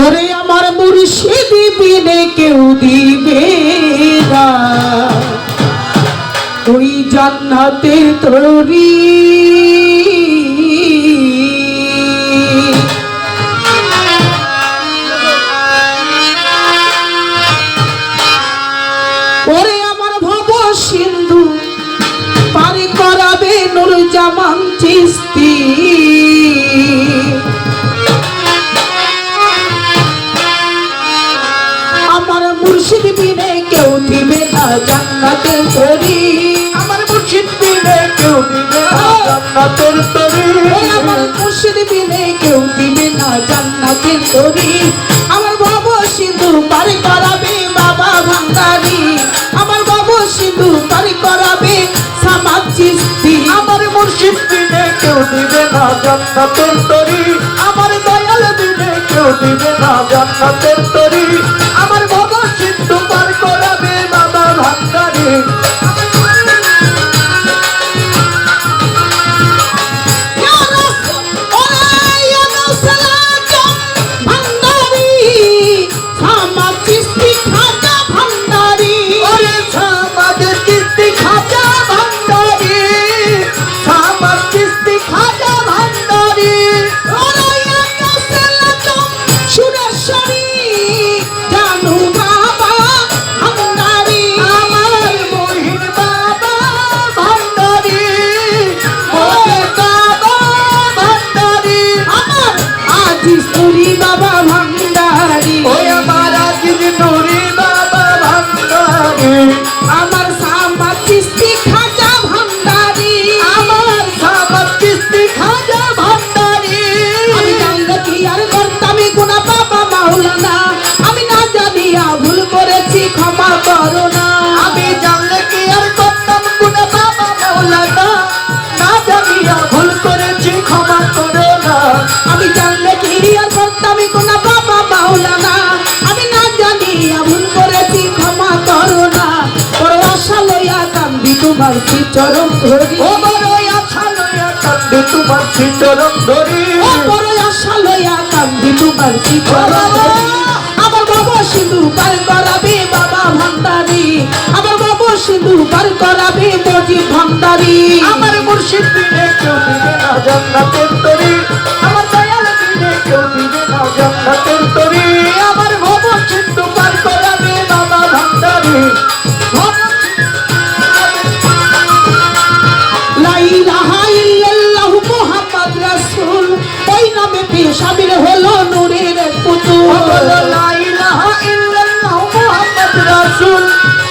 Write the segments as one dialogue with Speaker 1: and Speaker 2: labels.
Speaker 1: ওরে আমার মুর্শিদ বিনে কেউ দিবে না ওই জান্নাতের তরি। ওরে আমার ভব সিন্ধু পারি করাবে নূর জামান চিস্তি। আমার মুর্শিদ বিনে কেউ দিবে না জান্নাতের তরি।
Speaker 2: আমার মুর্শিদ বিনে কেউ দিবে না জান্নাতের তরি।
Speaker 1: আমার মুর্শিদ বিনে কেউ দিবে না জান্নাতের তরি। আমার ভব সিন্ধু পারি করাবে বাবা ভান্ডারি। আমার ভব সিন্ধু পারি করাবে সামাদ চিস্তি।
Speaker 2: আমার মুর্শিদ বিনে কেউ দিবে না জান্নাতের তরি। আমার দয়াল বিনে কেউ দিবে না জান্নাতের তরি। আমার ভব সিন্ধু পার করাবে বাবা ভান্ডারি।
Speaker 1: আমার সামাদ চিস্তি খাজা ভান্ডারি।
Speaker 2: আমার সামাদ চিস্তি খাজা ভান্ডারি।
Speaker 1: আমি জানলে কি আর করতাম গুনাহ বাবা মাওলানা। আমি না জানিয়া ভুল করেছি ক্ষমা করো না।
Speaker 2: আমি জানলে কি আর করতাম গুনাহ বাবা মাওলানা। না জানিয়া ভুল করেছি ক্ষমা করো না।
Speaker 1: আমি জানলে কি আর করতাম গুনাহ বাবা মাওলানা। আমি না জানিয়া ভুল করেছি ক্ষমা করো না। বড় আশা লইয়া কান্দি তোমার শ্রীচরণ ধরি।
Speaker 2: ও বড় আশা লইয়া কান্দি তোমার শ্রীচরণ ধরি।
Speaker 1: ও বড় আশা লইয়া কান্দি তোমার শ্রীচরণ ধরি। আমার বাবা সিন্ধু পার করাবে বাবা ভান্ডারি। আমার বাবা সিন্ধু পার করাবে মজিদ ভান্ডারি।
Speaker 2: আমার মুর্শিদ বিনে কেউ দিবে না জান্নাতের তরি। আমার দয়াল বিনে কেউ দিবে না জান্নাতের তরি। আমার ভব সিন্ধু পার করাবে বাবা ভান্ডারি।
Speaker 1: লা ইলাহা ইল্লাল্লাহু মুহাম্মদ রাসূল ওই নামেতে শামিল হলো নূরের পুতুল।
Speaker 2: লা ইলাহা ইল্লাল্লাহু মুহাম্মদ রাসূল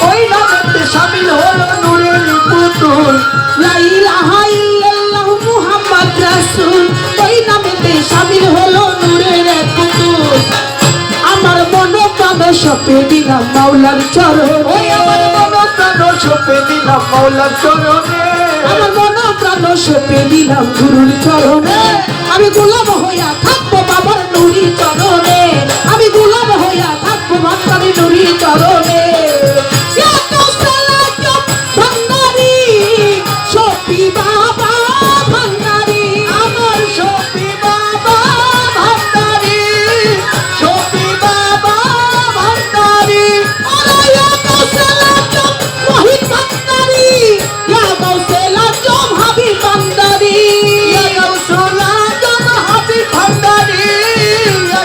Speaker 2: ওই নামেতে শামিল হলো নূরের পুতুল।
Speaker 1: লা ইলাহা ইল্লাল্লাহু মুহাম্মদ রাসূল ওই নামেতে শামিল হলো নূরের পুতুল। আমার মন প্রাণ সপে দিলাম মাওলার চরণে।
Speaker 2: ওই আমার মন প্রাণ সপে দিলাম মাওলার চরণে।
Speaker 1: আমার মন প্রাণ সপে দিলাম গুরুর চরণে। আমি গোলাম হইয়া থাকবো বাবার নুরি চরণে। আমি গোলাম হইয়া থাকবো ভান্ডারি নুরি চরণে। ভান্ডারি সপি বাবা ভান্ডারি।
Speaker 2: আমার সপি বাবা ভান্ডারি। সপি বাবা ভান্ডারি।
Speaker 1: রহিত ভান্ডারি ইয়া গৌসেলা জম হাবিব ভান্ডারি।
Speaker 2: ইয়া গাউসুল আজম হাবিব ভান্ডারি। ইয়া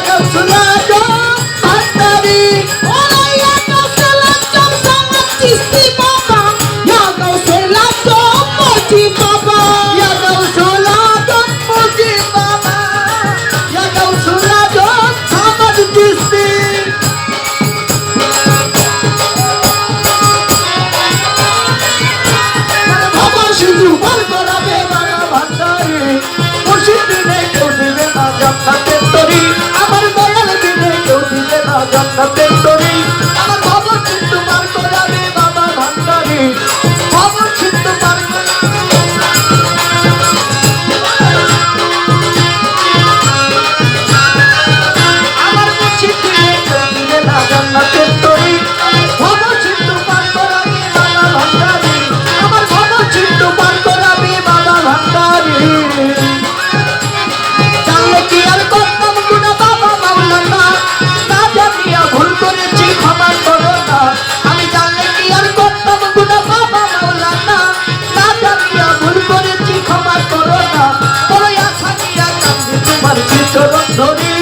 Speaker 2: চরণ ধরি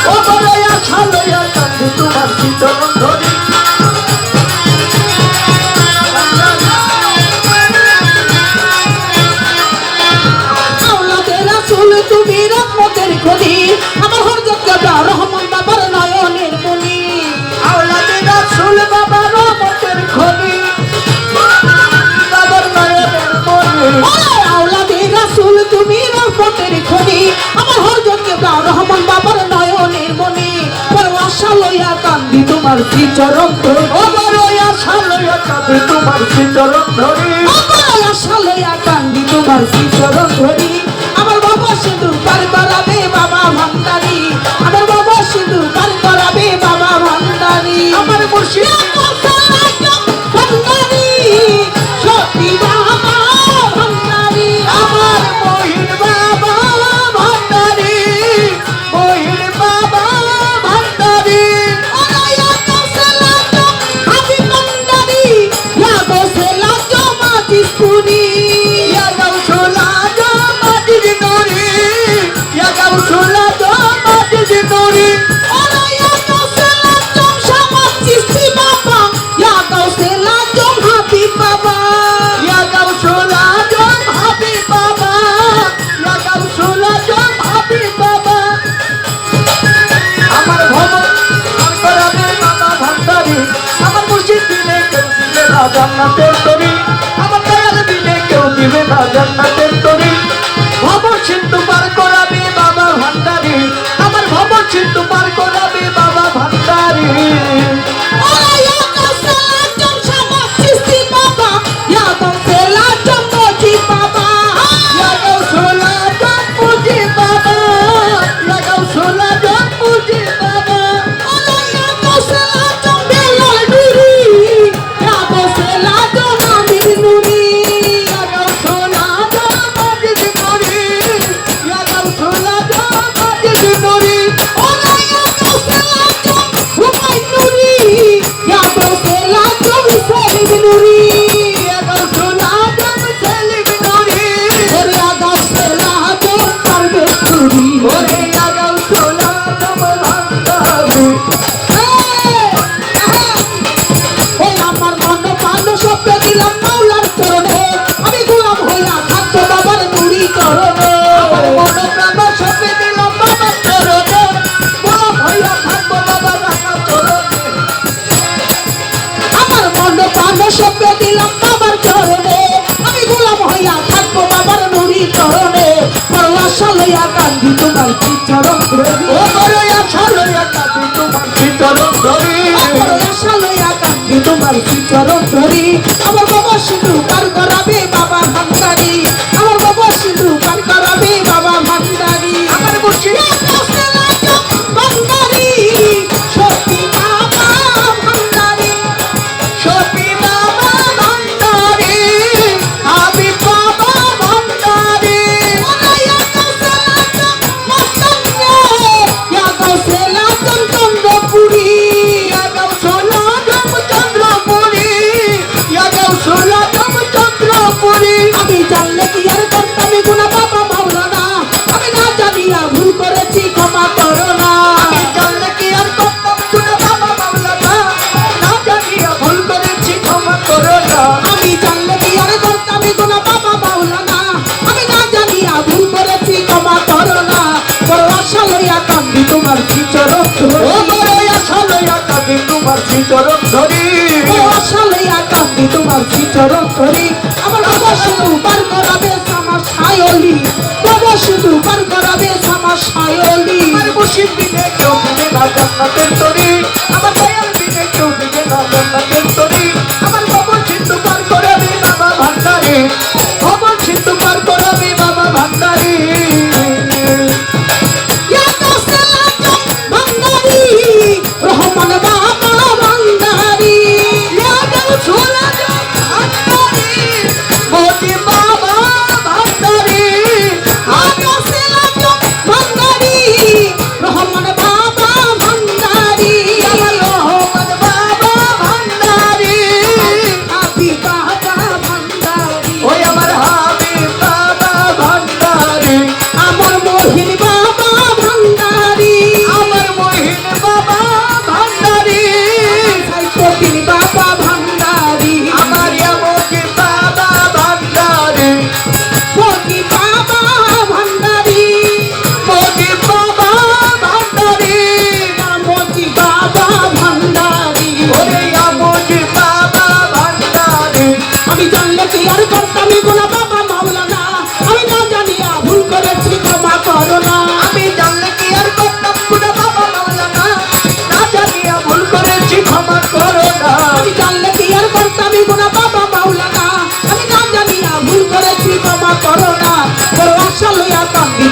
Speaker 2: ও বড় আশা লইয়া কান্দি তোমার চরণ ধরি
Speaker 1: আওলাদের রাসূল তুমি রহমতের খনি আমার হযরত কেবলা রহমান বাবার নয়নের মনি
Speaker 2: আওলাদে রাসূল বাবা রহমতের খনি বাবার নয়নের মনি
Speaker 1: আওলাদের রাসূল তুমি রহমতের খনি আমার হযরত কেবলা রহমান বাবার নয়নের মনি বড় আশা লইয়া কান্দি তোমার চরণ ধরি
Speaker 2: ও বড় আশা লইয়া কাঁদি তোমার চরণ ধরি
Speaker 1: আমার আশা লইয়া কান্দি তোমার চরণ ধরি আমার বাবা সিঁদুর পার করাবে বাবা ভান্ডারি আমার বাবা সিঁদুর পার করাবে বাবা ভান্ডারি
Speaker 2: আমার মুর্শিদ
Speaker 1: ভান্ডারি সত্যি বাবা ভান্ডারি
Speaker 2: আমার মহিন বাবা ভান্ডারি মহিন বাবা ভান্ডারি
Speaker 1: হাবি ভান্ডারি লাগো সে লাগো মাটিসপুরি
Speaker 2: ইয়া গাউসুলা মাটির নরি ইয়া গাউসুলা মাটির নরি ইয়া গাউসুলা হাবি বাবা ইয়া গাউসুলা হাবি বাবা আমার ভবন আর করাবে বাবা ভান্ডারি আমার মুর্শিদ দিলে কেউ দিবে না জান্নাতের তরি আমার দয়াল দিলে কেউ দিবে না জান্নাতের তরি ভবন সিন্ধু পার করাবে বাবা ভান্ডারি আমার ভবন সিন্ধু পার করাবে বাবা ভান্ডারি ইয়া গাউসুলা মুজি বাবা ইয়া গাউসুলা মুজি বাবা ইয়া গাউসুলা মাটির নরি ইয়া গাউসুলা মাটির নরি ইয়া গাউসুলা সেলিম নরি ওরে ইয়া গাউসুলা ভান্ডারি
Speaker 1: আমার মন প্রাণ সব দিলাম মাওলার চরণে আমি গোলাম হইয়া থাকবো বাবার নুরি চরণে
Speaker 2: আমার মন প্রাণ সপে দিলাম বাবার চরণে গোলাম হইয়া থাকবো বাবার রাখা চরণে
Speaker 1: আমার মন প্রাণ সব দিলাম বাবার চরণে আমি গোলাম হইয়া থাকবো বাবার নুরি চরণে বড় আশা লইয়া কান্দি তোমার চরণ ধরি
Speaker 2: ও বড় আশা লইয়া কাঁদি তোমার চরণ ধরি
Speaker 1: বড় আশা লইয়া কান্দি তোমার চরণ ধরি আমার বাবা সিঁদুর পার করাবে বাবা ভান্ডারি আমার বাবা সিঁদুর পার করাবে বাবা ভান্ডারি
Speaker 2: আমার মুর্শিদ
Speaker 1: ভান্ডারি সত্যি বাবা ভান্ডারি
Speaker 2: শফি বাবা ভান্ডারি হাবিব বাবা ভান্ডারি ইয়া গাউসুলা চন্দ্রপুরি ইয়া গাউসুলা চন্দ্রপুরি
Speaker 1: আমি জানলে কি আর করতাম গুনা বাবা মাওলানা আমি না জানিয়া ভুল করেছি ক্ষমা করো না
Speaker 2: আমি জানলে কি আর করতাম গুনাহ বাবা মাওলানা না জানিয়া ভুল করেছি ক্ষমা করো না
Speaker 1: আমি জানলে কি আর করতাম গুনা বাবা মাওলানা আমি না জানিয়া ভুল করেছি ক্ষমা করো না বড় আশা লইয়া কান্দি তোমার চরণ
Speaker 2: ও
Speaker 1: ধরি
Speaker 2: বড় আশা লইয়া কাঁদি তোমার চরণ ধরি
Speaker 1: বড় আশা লইয়া কান্দি তোমার চরণ ধরি আমার বাবা শুধু পার করাবে আমার সায়লি বাবা শুধু পার করাবে আমার সায়লি
Speaker 2: আমার মুর্শিদ দিলে কেউ দিবে না জান্নাতের তরি আমার দয়াল দিলে কেউ দিবে না জান্নাতের তরি আমার ভবন সিন্ধু পার করাবে বাবা ভান্ডারি ভবন সিন্ধু পার করাবে বাবা ভান্ডারি
Speaker 1: রহমান বাবা ভান্ডারি
Speaker 2: ইয়া গাউসুলা ভান্ডারি মোদি বাবা ভান্ডারি
Speaker 1: ভান্ডারি রহমান বাবা ভান্ডারি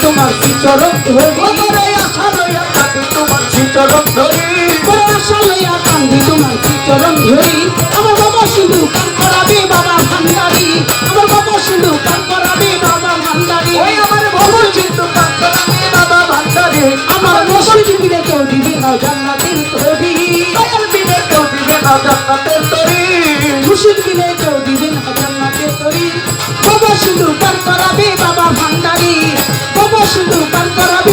Speaker 1: তোমার শ্রীচরণ ধরি
Speaker 2: ওরে আশা লইয়া কাঁদি তোমার শ্রীচরণ ধরি
Speaker 1: করে আশা লইয়া কান্দি তোমার শ্রীচরণ ধরি আমার বাবা সিন্ধু পান করাবে বাবা ভান্ডারি আমার বাবা সিন্ধু পান করাবে বাবা ভান্ডারি
Speaker 2: ওই আমার বাবা সিন্ধু পান করাবে বাবা ভান্ডারি
Speaker 1: আমার মসজিদ বিলে কেউ দিবে না জান্নাতের তরি
Speaker 2: দয়াল বিনে কেউ দিবে না জান্নাতের তরি
Speaker 1: মুর্শিদ বিলে কেউ দিবে না জান্নাতের তরি বাবা সিন্ধু পান করাবে বাবা ভান্ডারি বাবা সিন্ধু পান করাবে